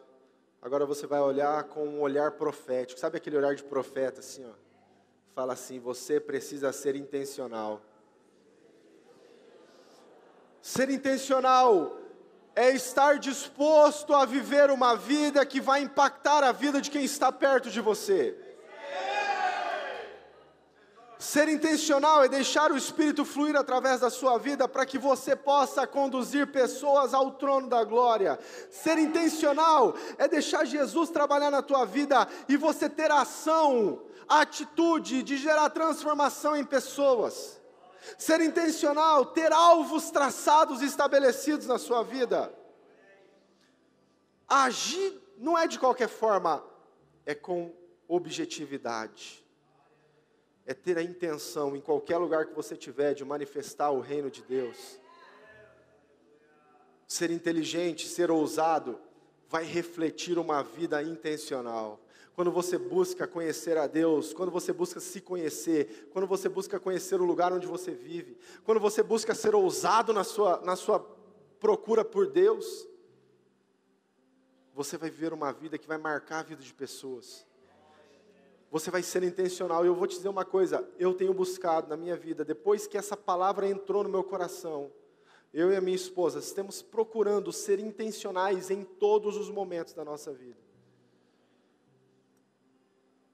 Agora você vai olhar com um olhar profético. Sabe aquele olhar de profeta assim, ó? Fala assim, você precisa ser intencional. Ser intencional é estar disposto a viver uma vida que vai impactar a vida de quem está perto de você. Ser intencional é deixar o Espírito fluir através da sua vida para que você possa conduzir pessoas ao trono da glória. Ser intencional é deixar Jesus trabalhar na tua vida e você ter a ação, a atitude de gerar transformação em pessoas. Ser intencional, ter alvos traçados e estabelecidos na sua vida. Agir não é de qualquer forma, é com objetividade. É ter a intenção, em qualquer lugar que você estiver, de manifestar o reino de Deus. Ser inteligente, ser ousado, vai refletir uma vida intencional. Quando você busca conhecer a Deus, quando você busca se conhecer, quando você busca conhecer o lugar onde você vive, quando você busca ser ousado na sua procura por Deus, você vai viver uma vida que vai marcar a vida de pessoas. Você vai ser intencional. E eu vou te dizer uma coisa, eu tenho buscado na minha vida, depois que essa palavra entrou no meu coração, eu e a minha esposa estamos procurando ser intencionais em todos os momentos da nossa vida.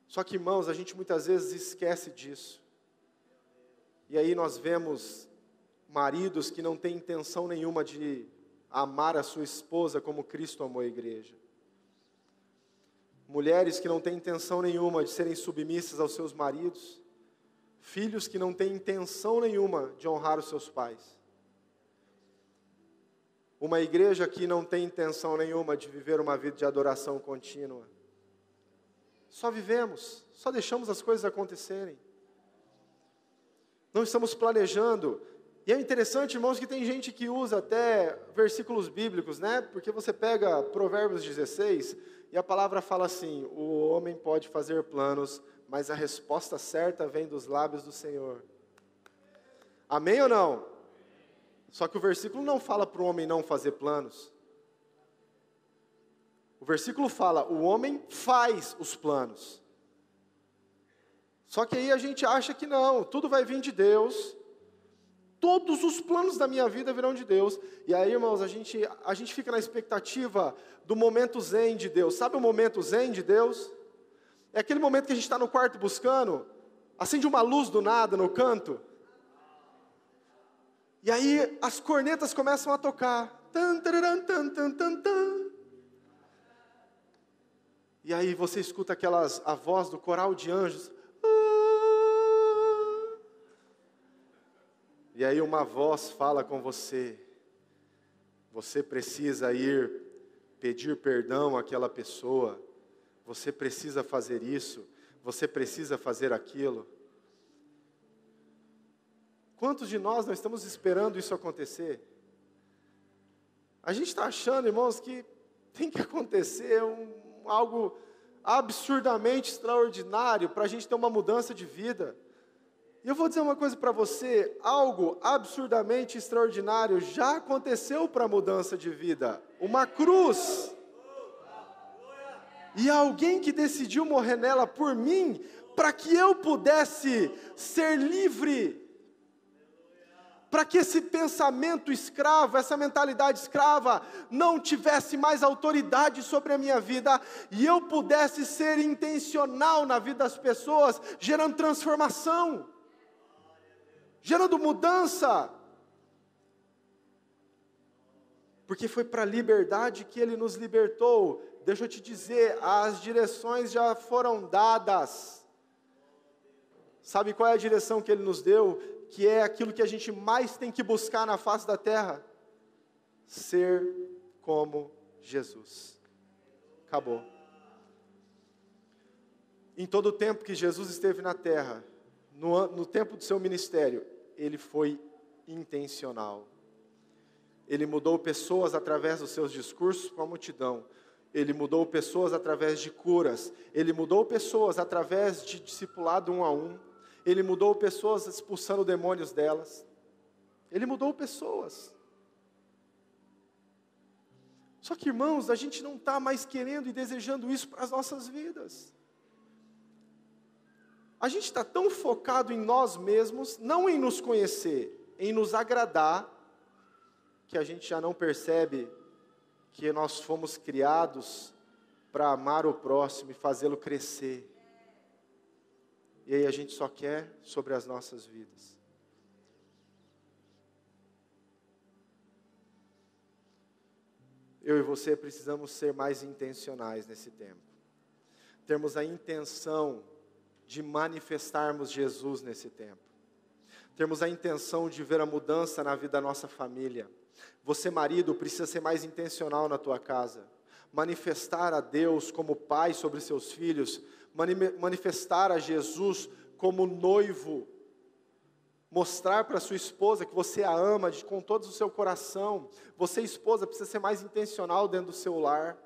Só que, irmãos, a gente muitas vezes esquece disso. E aí nós vemos maridos que não têm intenção nenhuma de amar a sua esposa como Cristo amou a igreja. Mulheres que não têm intenção nenhuma de serem submissas aos seus maridos. Filhos que não têm intenção nenhuma de honrar os seus pais. Uma igreja que não tem intenção nenhuma de viver uma vida de adoração contínua. Só vivemos, só deixamos as coisas acontecerem. Não estamos planejando. E é interessante, irmãos, que tem gente que usa até versículos bíblicos, né? Porque você pega Provérbios 16... E a palavra fala assim, o homem pode fazer planos, mas a resposta certa vem dos lábios do Senhor. Amém ou não? Só que o versículo não fala para o homem não fazer planos. O versículo fala, o homem faz os planos. Só que aí a gente acha que não, tudo vai vir de Deus. Todos os planos da minha vida virão de Deus. E aí, irmãos, a gente fica na expectativa do momento zen de Deus. Sabe o momento zen de Deus? É aquele momento que a gente está no quarto buscando, acende uma luz do nada no canto. E aí as cornetas começam a tocar. Tan, tararam, tan, tan, tan, tan. E aí você escuta a voz do coral de anjos. E aí uma voz fala com você. Você precisa ir pedir perdão àquela pessoa. Você precisa fazer isso. Você precisa fazer aquilo. Quantos de nós não estamos esperando isso acontecer? A gente está achando, irmãos, que tem que acontecer algo absurdamente extraordinário para a gente ter uma mudança de vida. E eu vou dizer uma coisa para você, algo absurdamente extraordinário já aconteceu para a mudança de vida. Uma cruz. E alguém que decidiu morrer nela por mim, para que eu pudesse ser livre. Para que esse pensamento escravo, essa mentalidade escrava, não tivesse mais autoridade sobre a minha vida, e eu pudesse ser intencional na vida das pessoas, gerando transformação. Gerando mudança, porque foi para a liberdade que Ele nos libertou. Deixa eu te dizer, as direções já foram dadas. Sabe qual é a direção que Ele nos deu? Que é aquilo que a gente mais tem que buscar na face da terra. Ser como Jesus. Acabou. Em todo o tempo que Jesus esteve na terra, no tempo do seu ministério, ele foi intencional. Ele mudou pessoas através dos seus discursos com a multidão. Ele mudou pessoas através de curas. Ele mudou pessoas através de discipulado 1 a 1. Ele mudou pessoas expulsando demônios delas. Ele mudou pessoas. Só que, irmãos, a gente não está mais querendo e desejando isso para as nossas vidas. A gente está tão focado em nós mesmos, não em nos conhecer, em nos agradar, que a gente já não percebe que nós fomos criados para amar o próximo e fazê-lo crescer. E aí a gente só quer sobre as nossas vidas. Eu e você precisamos ser mais intencionais nesse tempo. Termos a intenção de manifestarmos Jesus nesse tempo. Termos a intenção de ver a mudança na vida da nossa família. Você, marido, precisa ser mais intencional na tua casa. Manifestar a Deus como pai sobre seus filhos. Manifestar a Jesus como noivo. Mostrar para sua esposa que você a ama com todo o seu coração. Você, esposa, precisa ser mais intencional dentro do seu lar.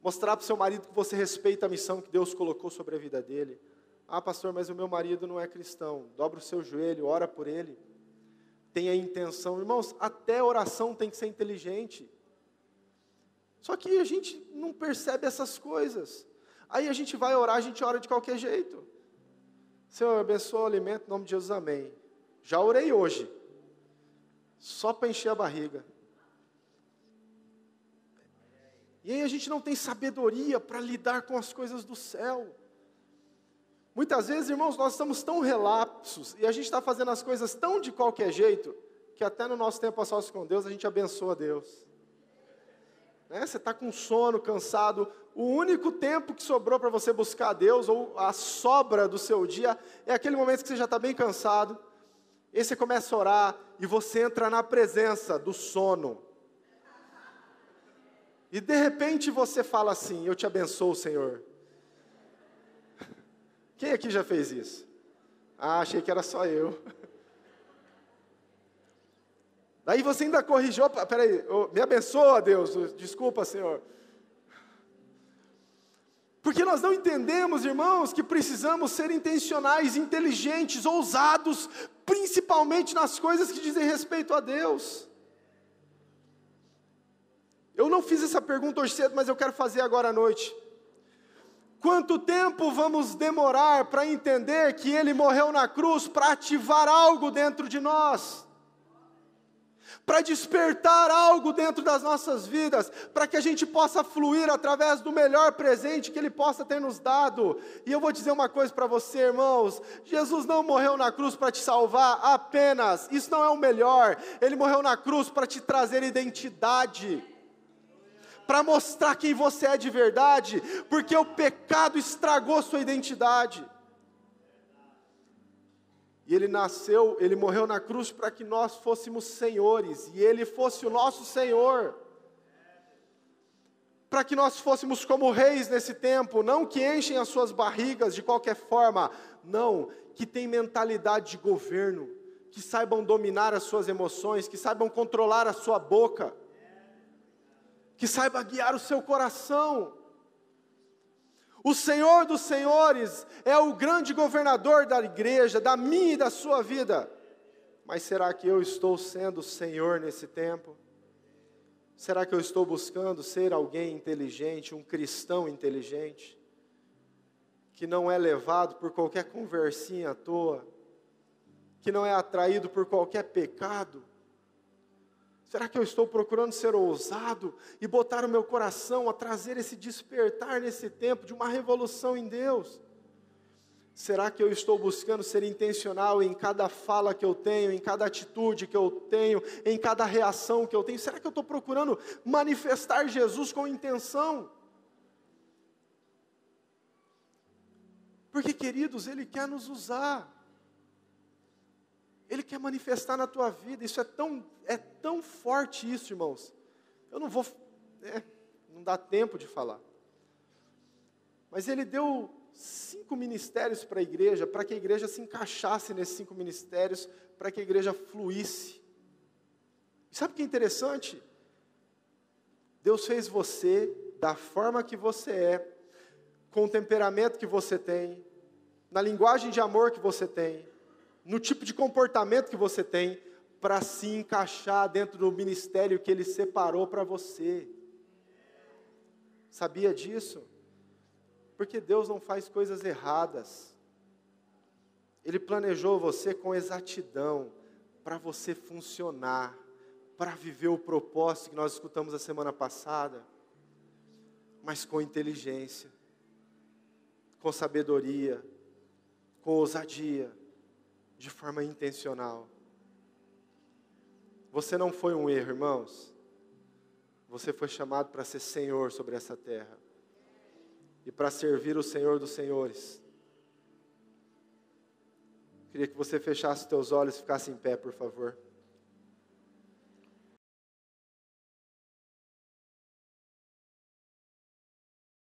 Mostrar para o seu marido que você respeita a missão que Deus colocou sobre a vida dele. Ah, pastor, mas o meu marido não é cristão. Dobra o seu joelho, ora por ele. Tenha a intenção. Irmãos, até oração tem que ser inteligente. Só que a gente não percebe essas coisas. Aí a gente vai orar, a gente ora de qualquer jeito. Senhor, abençoa o alimento, em nome de Jesus, amém. Já orei hoje. Só para encher a barriga. E aí a gente não tem sabedoria para lidar com as coisas do céu. Muitas vezes, irmãos, nós estamos tão relapsos e a gente está fazendo as coisas tão de qualquer jeito, que até no nosso tempo a sós com Deus, a gente abençoa Deus. Você está com sono, cansado, o único tempo que sobrou para você buscar a Deus, ou a sobra do seu dia, é aquele momento que você já está bem cansado, e aí você começa a orar, e você entra na presença do sono. E de repente você fala assim, eu te abençoo, Senhor. Quem aqui já fez isso? Ah, achei que era só eu. Daí você ainda corrigiu, peraí, me abençoa, Deus, desculpa, Senhor. Porque nós não entendemos, irmãos, que precisamos ser intencionais, inteligentes, ousados, principalmente nas coisas que dizem respeito a Deus. Eu não fiz essa pergunta hoje cedo, mas eu quero fazer agora à noite. Quanto tempo vamos demorar para entender que Ele morreu na cruz para ativar algo dentro de nós? Para despertar algo dentro das nossas vidas, para que a gente possa fluir através do melhor presente que Ele possa ter nos dado. E eu vou dizer uma coisa para você, irmãos, Jesus não morreu na cruz para te salvar apenas, isso não é o melhor, Ele morreu na cruz para te trazer identidade, para mostrar quem você é de verdade, porque o pecado estragou sua identidade. E Ele morreu na cruz para que nós fôssemos senhores, e Ele fosse o nosso Senhor, para que nós fôssemos como reis nesse tempo, não que enchem as suas barrigas de qualquer forma, não, que tem mentalidade de governo, que saibam dominar as suas emoções, que saibam controlar a sua boca, que saiba guiar o seu coração. O Senhor dos Senhores é o grande governador da igreja, da minha e da sua vida. Mas será que eu estou sendo Senhor nesse tempo? Será que eu estou buscando ser alguém inteligente, um cristão inteligente, que não é levado por qualquer conversinha à toa, que não é atraído por qualquer pecado? Será que eu estou procurando ser ousado e botar o meu coração a trazer esse despertar nesse tempo de uma revolução em Deus? Será que eu estou buscando ser intencional em cada fala que eu tenho, em cada atitude que eu tenho, em cada reação que eu tenho? Será que eu estou procurando manifestar Jesus com intenção? Porque, queridos, Ele quer nos usar. Ele quer manifestar na tua vida. Isso é tão forte isso, irmãos. Eu não dá tempo de falar. Mas Ele deu 5 ministérios para a igreja, para que a igreja se encaixasse nesses 5 ministérios, para que a igreja fluísse. Sabe o que é interessante? Deus fez você da forma que você é, com o temperamento que você tem, na linguagem de amor que você tem, no tipo de comportamento que você tem, para se encaixar dentro do ministério que Ele separou para você. Sabia disso? Porque Deus não faz coisas erradas. Ele planejou você com exatidão, para você funcionar, para viver o propósito que nós escutamos a semana passada, mas com inteligência, com sabedoria, com ousadia, de forma intencional. Você não foi um erro, irmãos. Você foi chamado para ser Senhor sobre essa terra e para servir o Senhor dos Senhores. Queria que você fechasse os teus olhos e ficasse em pé, por favor.